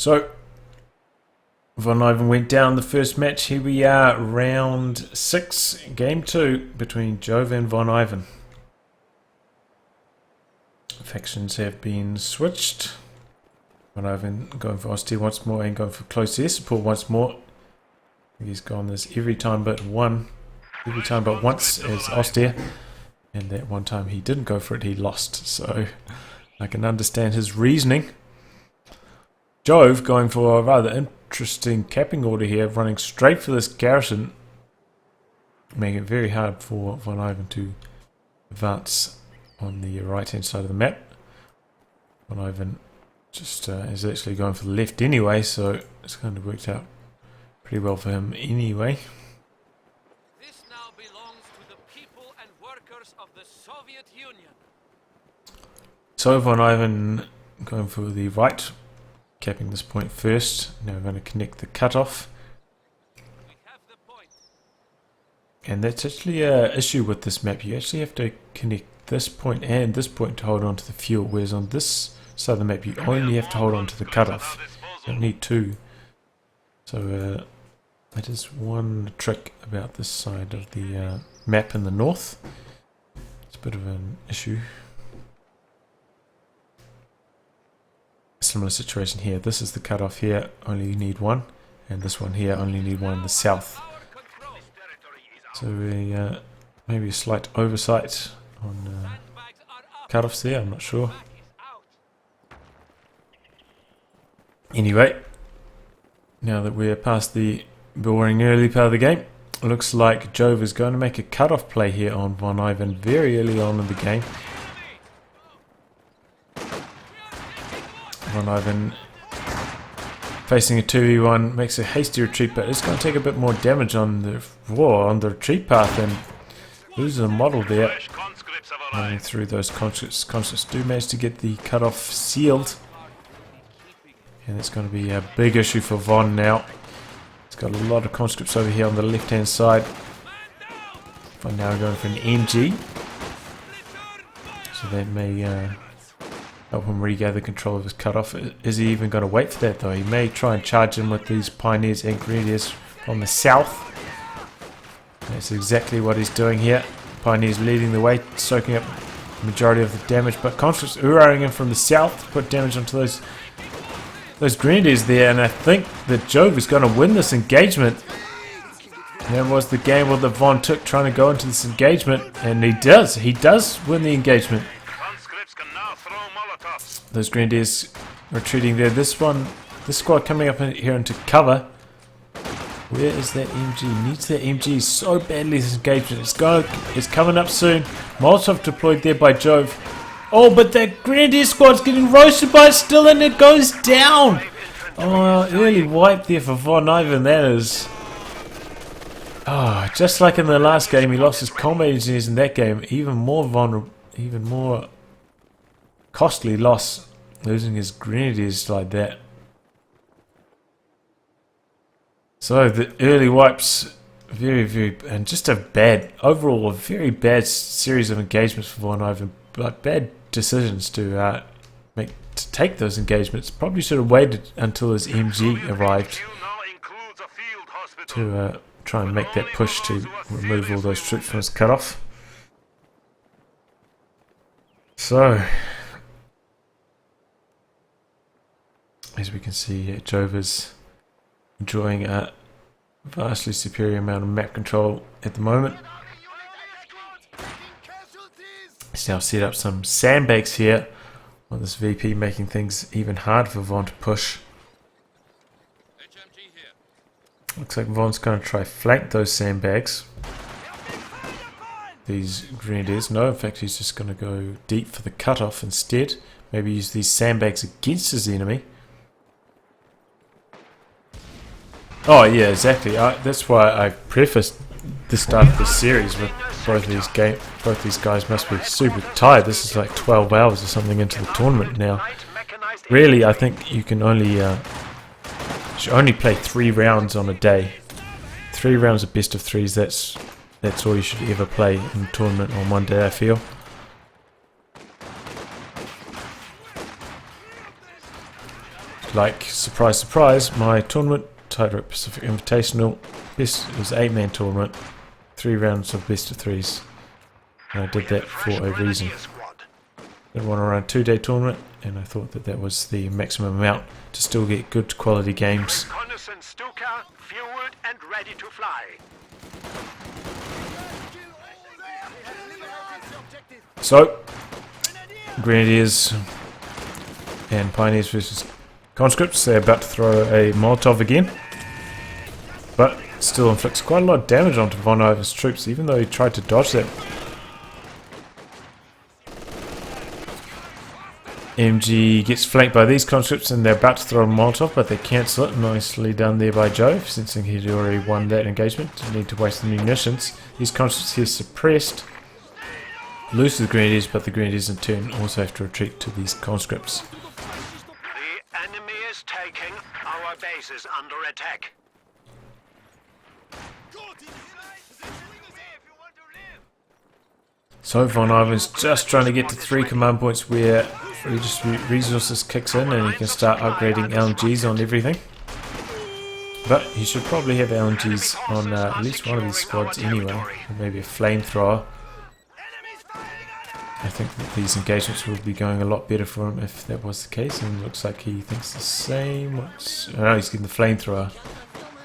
So, VonIvan went down the first match. Here we are, round 6, game 2 between Jove and VonIvan. Factions have been switched. VonIvan going for Austere once more and going for close air support once more. He's gone this every time but once as Austere, and that one time he didn't go for it, he lost. So I can understand his reasoning. Jove going for a rather interesting capping order here, running straight for this garrison, making it very hard for VonIvan to advance on the right hand side of the map. VonIvan just is actually going for the left anyway, so it's kind of worked out pretty well for him anyway. This now belongs to the people and workers of the Soviet Union. So VonIvan going for the right, capping this point first. Now we're going to connect the cutoff. We have the point. And that's actually an issue with this map. You actually have to connect this point and this point to hold on to the fuel, whereas on this side of the map you only have to hold on to the cutoff. You don't need two. So that is one trick about this side of the map in the north. It's a bit of an issue. Similar situation here. This is the cutoff here, only need one, and this one here only need one in the south. So maybe a slight oversight on cutoffs there, I'm not sure. Anyway, now that we're past the boring early part of the game, it looks like Jove is going to make a cutoff play here on VonIvan very early on in the game. VonIvan facing a 2v1 makes a hasty retreat, but it's going to take a bit more damage on the retreat path and loses a model there. Running through those conscripts. Conscripts do manage to get the cutoff sealed, and it's going to be a big issue for Von now. It's got a lot of conscripts over here on the left hand side. Von now going for an MG, so that may help him regather control of his cutoff. Is he even going to wait for that though? He may try and charge him with these pioneers and grenadiers from the south. That's exactly what he's doing here. Pioneers leading the way, soaking up the majority of the damage, but conscripts urarring in from the south to put damage onto those grenadiers there, and I think that Jove is going to win this engagement. That was the gamble that Von took, trying to go into this engagement, and he does win the engagement. Those grenadiers retreating there. This squad coming up here into cover. Where is that MG? Needs that MG so badly, this engagement. It's coming up soon. Molotov deployed there by Jove. Oh, but that grenadier squad's getting roasted by it still, and it goes down. Oh, early wipe there for VonIvan. That is... Oh, just like in the last game, he lost his combat engineers in that game. Even more costly loss, losing his grenadiers like that. So the early wipes, and just a very bad series of engagements for VonIvan, but bad decisions to take those engagements. Probably should have waited until his MG arrived to try and make that push to remove all those troops from his cutoff. So, as we can see, Jove is enjoying a vastly superior amount of map control at the moment. He's now set up some sandbags here on this VP, making things even harder for Von to push. Looks like Von's going to try flank those sandbags. These grenadiers. No, in fact he's just going to go deep for the cutoff instead. Maybe use these sandbags against his enemy. Oh yeah, exactly. That's why I prefaced the start of this series with both these guys must be super tired. This is like 12 hours or something into the tournament now. Really, I think you can should only play 3 rounds on a day. 3 rounds of best of 3s. That's all you should ever play in a tournament on one day, I feel. like, surprise, surprise, my tournament, Tightrope Pacific Invitational, this was 8-man tournament, 3 rounds of best of 3s. And I did that for a reason. Didn't want to run a 2-day tournament, and I thought that that was the maximum amount to still get good quality games. Reconnaissance Stuka, fueled and ready to fly. So, Grenadiers and Pioneers versus Conscripts. They're about to throw a Molotov again, but still inflicts quite a lot of damage onto VonIvan's troops, even though he tried to dodge that. MG gets flanked by these conscripts and they're about to throw a Molotov, but they cancel it. Nicely done there by Jove, sensing he'd already won that engagement. Didn't need to waste the munitions. These conscripts here suppressed. Lose to the Grenadiers, but the Grenadiers in turn also have to retreat to these conscripts. The enemy is taking our bases under attack. So VonIvan's just trying to get to 3 command points where redistribute resources kicks in and he can start upgrading LMGs on everything. But he should probably have LMGs on at least one of these squads anyway, or maybe a flamethrower. I think that these engagements will be going a lot better for him if that was the case, and it looks like he thinks the same. Oh, he's getting the flamethrower.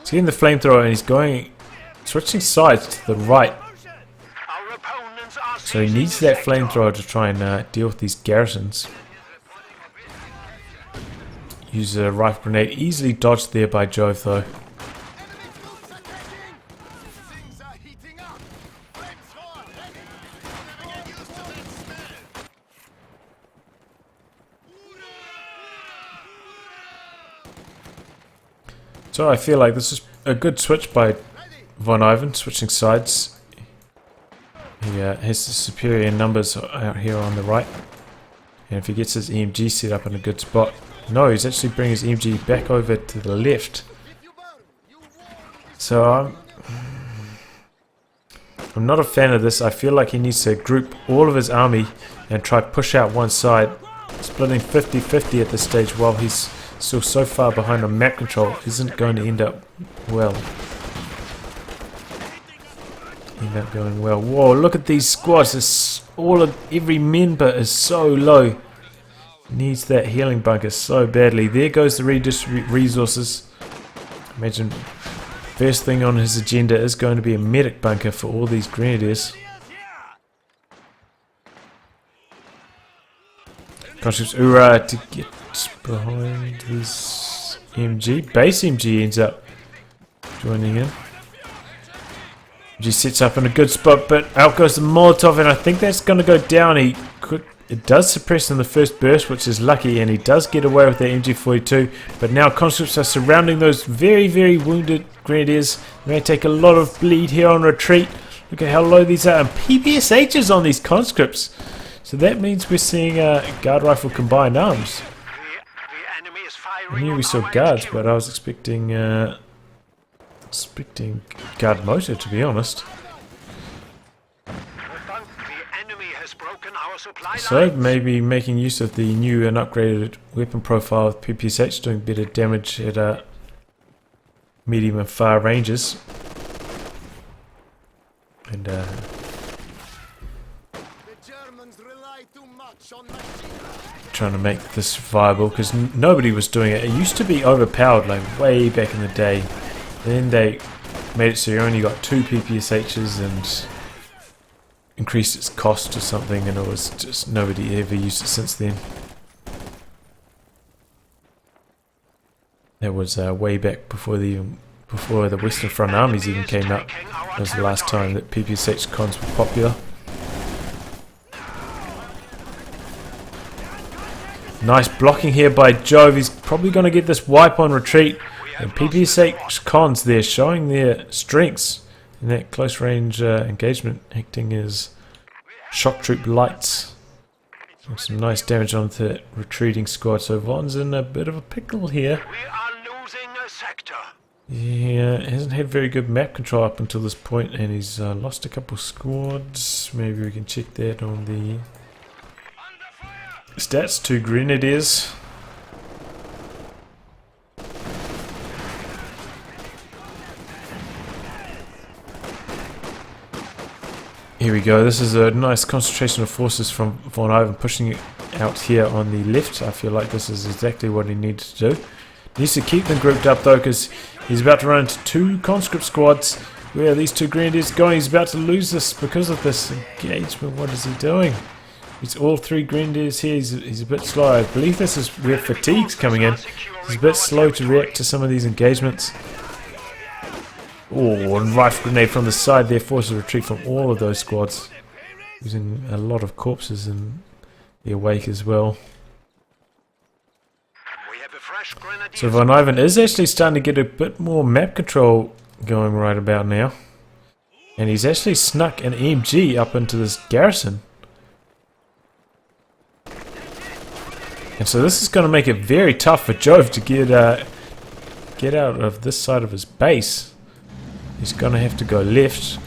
He's getting the flamethrower and he's going, switching sides to the right. So he needs that flamethrower to try and deal with these garrisons. Use a rifle grenade, easily dodged there by Jove though. So I feel like this is a good switch by VonIvan, switching sides. He has the superior numbers out here on the right. And if he gets his EMG set up in a good spot... No, he's actually bringing his EMG back over to the left. So I'm not a fan of this. I feel like he needs to group all of his army and try push out one side. Splitting 50-50 at this stage while he's still so far behind on map control isn't going to end up well. Going well. Whoa, look at these squads. It's every member is so low. Needs that healing bunker so badly. There goes the redistribute resources. Imagine first thing on his agenda is going to be a medic bunker for all these grenadiers. Conscripts Ura to get behind his MG. Base MG ends up joining in. He sets up in a good spot, but out goes the Molotov, and I think that's going to go down. It does suppress in the first burst, which is lucky, and he does get away with that MG42. But now conscripts are surrounding those very, very wounded grenadiers. They may take a lot of bleed here on retreat. Look at how low these are, and PPSHs on these conscripts. So that means we're seeing guard rifle combined arms. I knew we saw guards, but I was expecting guard motor, to be honest. So maybe making use of the new and upgraded weapon profile with PPSH, doing better damage at medium and far ranges. And trying to make this viable, because nobody was doing it. It used to be overpowered like way back in the day. Then they made it so you only got 2 PPSHs and increased its cost to something, and it was just nobody ever used it since then. That was way back before the Western Front armies even came up. That was the last time that PPSH cons were popular. Nice blocking here by Jove. He's probably going to get this wipe on retreat. And PPSH cons there showing their strengths in that close range engagement, acting as shock troop lights. And some nice damage onto that retreating squad. So Von's in a bit of a pickle here. We are losing a sector. Yeah, hasn't had very good map control up until this point, and he's lost a couple squads. Maybe we can check that on the stats. 2 grenadiers. Here we go. This is a nice concentration of forces from VonIvan pushing it out here on the left. I feel like this is exactly what he needs to do. He needs to keep them grouped up though, because he's about to run into 2 conscript squads. Where are these 2 grenadiers going? He's about to lose this because of this engagement. What is he doing? He's all 3 grenadiers here. He's a bit slow. I believe this is where fatigue's coming in. He's a bit slow to react to some of these engagements. Oh, and rifle grenade from the side there forces a retreat from all of those squads. Using a lot of corpses in their wake as well. So VonIvan is actually starting to get a bit more map control going right about now. And he's actually snuck an EMG up into this garrison. And so this is going to make it very tough for Jove to get out of this side of his base. He's going to have to go left,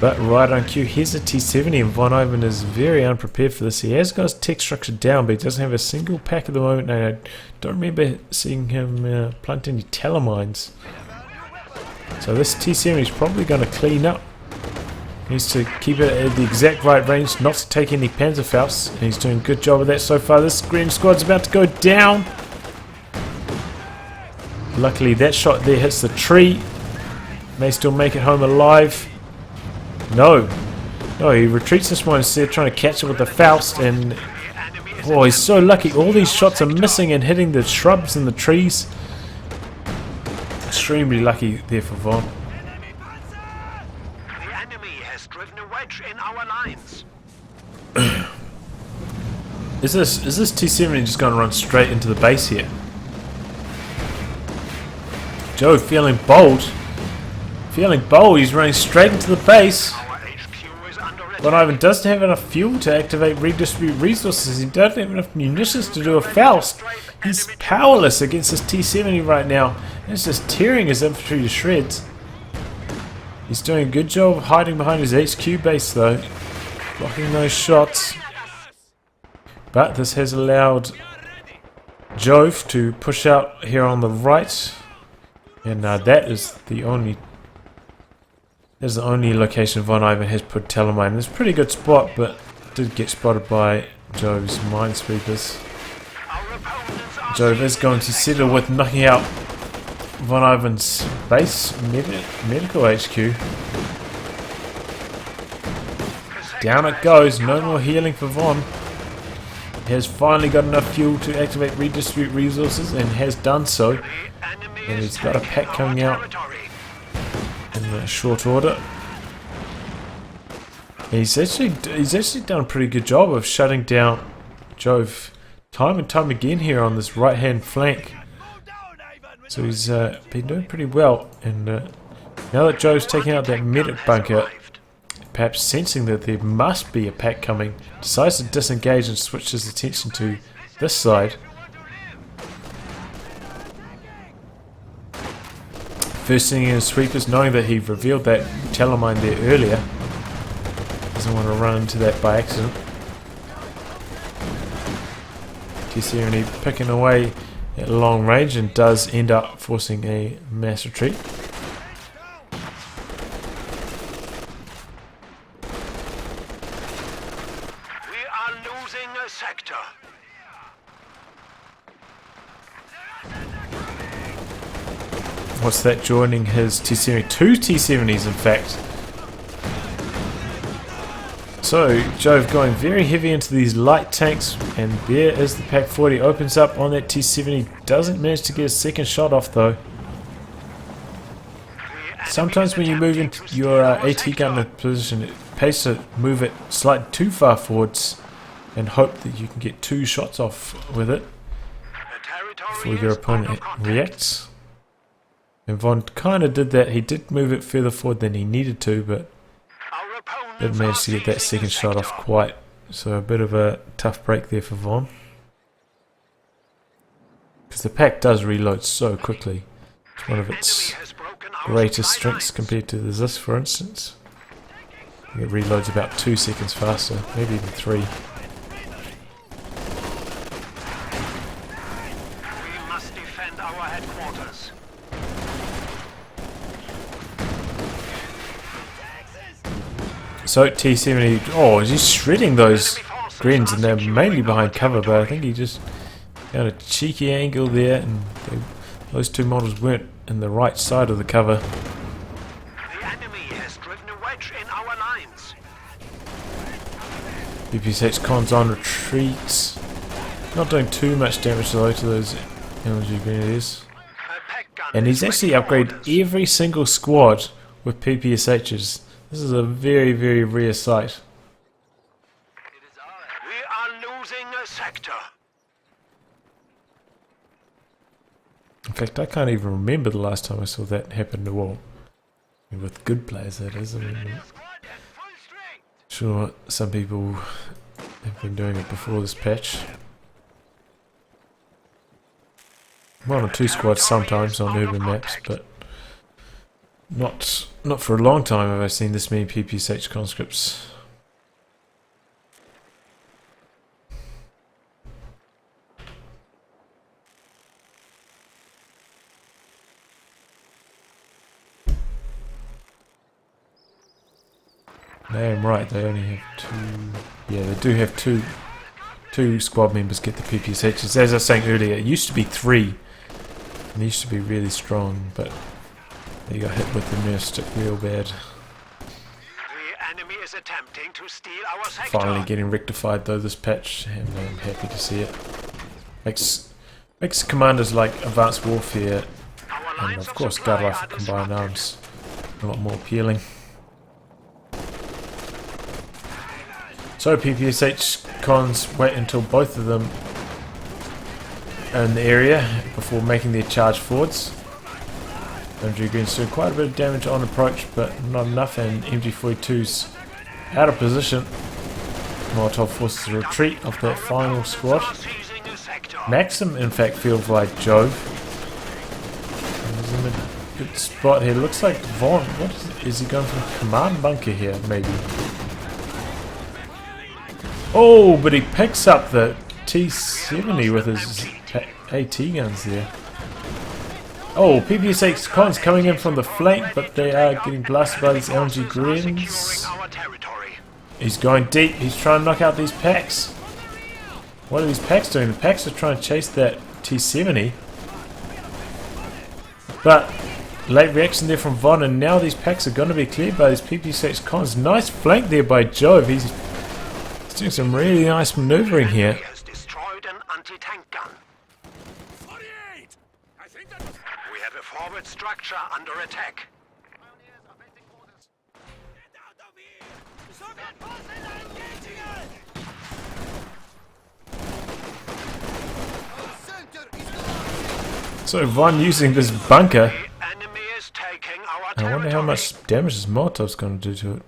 but right on cue. Here's a T-70, and VonIvan is very unprepared for this. He has got his tech structure down, but he doesn't have a single pack at the moment, and I don't remember seeing him plant any telemines. So this T-70 is probably going to clean up. He needs to keep it at the exact right range, not to take any Panzerfausts, and he's doing a good job of that so far. This green squad's about to go down. Luckily that shot there hits the tree. May still make it home alive. No, he retreats this one instead, trying to catch it with the Faust, and oh, he's so lucky. All these shots are missing and hitting the shrubs and the trees. Extremely lucky there for Von. The enemy has driven a wedge in our lines. Is this T-70 just going to run straight into the base here? Joe feeling bold. He's running straight into the base. VonIvan doesn't have enough fuel to activate redistribute resources. He doesn't have enough munitions to do a Faust. He's powerless against this T-70 right now. It's just tearing his infantry to shreds. He's doing a good job of hiding behind his HQ base though, blocking those shots. But this has allowed Jove to push out here on the right, and that is the only location VonIvan has put telemine. It's a pretty good spot, but did get spotted by Jove's minesweepers. Jove is going to settle with knocking out VonIvan's base medical HQ. Down it goes. No more healing for Von. He has finally got enough fuel to activate redistribute resources, and has done so. And he's got a pack coming out in short order. He's actually done a pretty good job of shutting down Jove time and time again here on this right hand flank. So he's been doing pretty well, and now that Jove's taking out that medic bunker, perhaps sensing that there must be a pack coming, decides to disengage and switch his attention to this side. First thing in his sweepers, knowing that he revealed that telemine there earlier, doesn't want to run into that by accident. T-70 picking away at long range, and does end up forcing a mass retreat. We are losing a sector. What's that joining his T-70? 2 T-70s in fact. So Jove going very heavy into these light tanks, and there is the Pack 40, opens up on that T-70, doesn't manage to get a second shot off though. Sometimes when you move into your AT gun position, it pays to move it slightly too far forwards and hope that you can get 2 shots off with it before your opponent reacts. And Von kind of did that. He did move it further forward than he needed to, but didn't manage to get that second shot off quite. So a bit of a tough break there for Von. Because the pack does reload so quickly. It's one of its greatest strengths compared to the Zis, for instance. It reloads about 2 seconds faster, maybe even 3. We must defend our headquarters. So T70, oh, he's shredding those Greens, and they're mainly behind cover, but I think he just got a cheeky angle there, and those two models weren't in the right side of the cover. The enemy has driven a wedge in our lines. BPSH Cons on retreat. Not doing too much damage though to those energy grenadiers. And he's actually upgraded every single squad with PPSHs. This is a very, very rare sight. We are losing a sector. In fact, I can't even remember the last time I saw that happen to all. With good players, that is. I mean, sure, some people have been doing it before this patch. One or two squads sometimes on urban maps, but not for a long time have I seen this many PPSH conscripts. I am right, they only have two. Yeah, they do have two squad members get the PPSHs. As I was saying earlier, it used to be 3. And they used to be really strong, but they got hit with the nerf stick real bad. The enemy is attempting to steal our sector. Finally getting rectified though this patch, and I'm happy to see it. Makes commanders like Advanced Warfare and of course Guard Rifle Combined Arms a lot more appealing. So PPSH cons wait until both of them are in the area before making their charge forwards. MG Green's doing quite a bit of damage on approach, but not enough, and MG42's out of position. Molotov forces a retreat of that final squad. Maxim, in fact, feels like Jove. He's in a good spot here. Looks like Von. What is he going for? Command bunker here, maybe. Oh, but he picks up the T70 with his AT guns there. Oh, PPSH cons coming in from the flank, but they are getting blasted by these LMG Greens. He's going deep. He's trying to knock out these packs. What are these packs doing? The packs are trying to chase that T70. But late reaction there from Von, and now these packs are going to be cleared by these PPSH cons. Nice flank there by Jove. He's doing some really nice maneuvering here. Destroyed an anti-tank gun. We have a forward structure under attack. So Von using this bunker. The enemy is taking our I wonder how much damage this Molotov's going to do to it.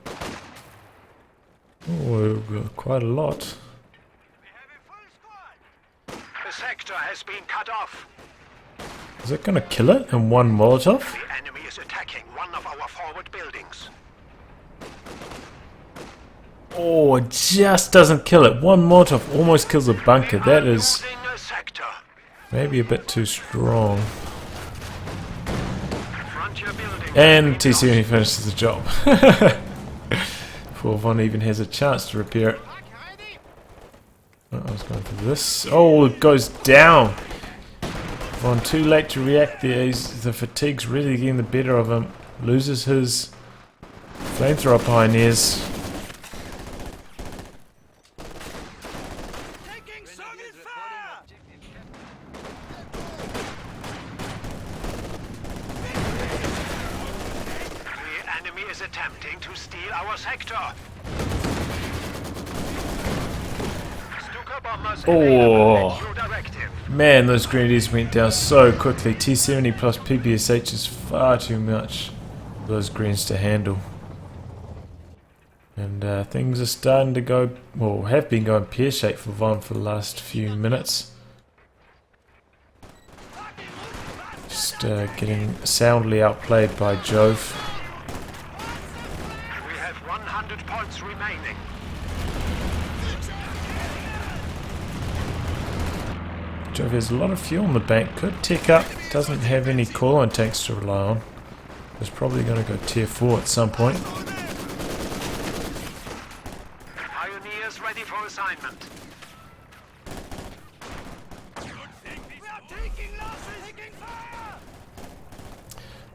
Oh, quite a lot. The sector has been cut off. Is that going to kill it in one Molotov? The enemy is attacking one of our forward buildings. Oh, it just doesn't kill it. One Molotov almost kills a bunker. That is maybe a bit too strong. And T70 finishes the job. Before VonIvan has a chance to repair it. Oh, I was going for this. Oh, it goes down. Von too late to react there. The fatigue's really getting the better of him. Loses his flamethrower pioneers. The enemy is attempting to steal our sector. Oh, man, those grenadiers went down so quickly. T70 plus PPSH is far too much for those greens to handle. And things are starting to go, well, have been going pear-shaped for Von for the last few minutes. Just getting soundly outplayed by Jove. We have 100 points remaining. Jove has a lot of fuel in the bank, could tick up, doesn't have any call-on tanks to rely on. He's probably going to go tier 4 at some point. assignment.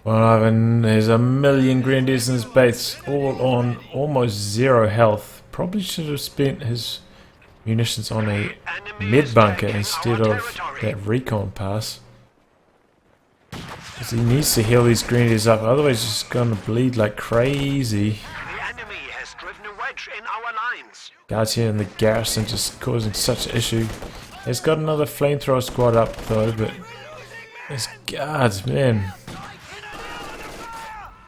VonIvan has a million grenadiers in his base, all on almost 0 health. Probably should have spent his munitions on a mid bunker instead of that recon pass. Because he needs to heal these grenadiers up, otherwise he's going to bleed like crazy. The enemy has driven a wedge in our lines. Guards here in the garrison just causing such an issue. He's got another flamethrower squad up though, but his guards, man.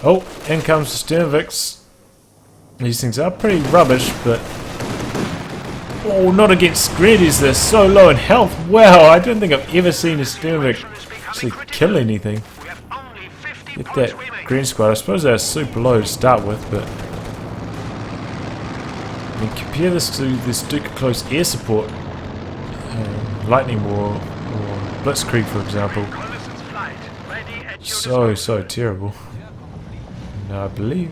Oh, in comes the Sternviks. These things are pretty rubbish, but... Oh, not against grenadiers, they're so low in health. Wow, I don't think I've ever seen a Sternvik actually kill anything. Get that green squad. I suppose they're super low to start with, but... I mean, compare this to this Duke of Close air support. Lightning War or Blitzkrieg, for example. So terrible. And I believe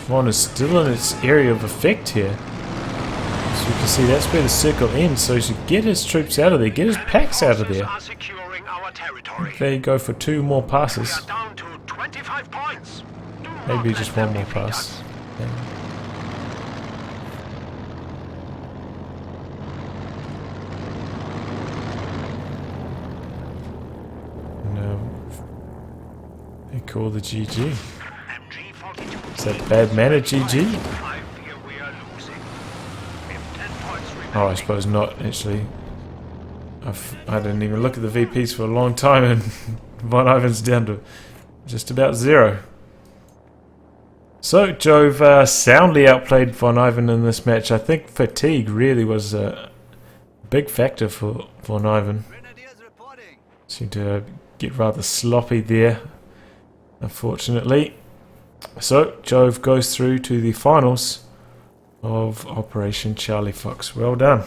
Von is still in its area of effect here. So you can see that's where the circle ends, so he should get his troops out of there, get his packs out of there. They go for 2 more passes. Maybe just 1 more pass. They call the GG. Is that bad manner GG? Oh, I suppose not, actually. I didn't even look at the VPs for a long time, and VonIvan's down to just about 0. So, Jove soundly outplayed VonIvan in this match. I think fatigue really was a big factor for VonIvan. Seemed to get rather sloppy there, unfortunately. So, Jove goes through to the finals of Operation Charlie Fox. Well done.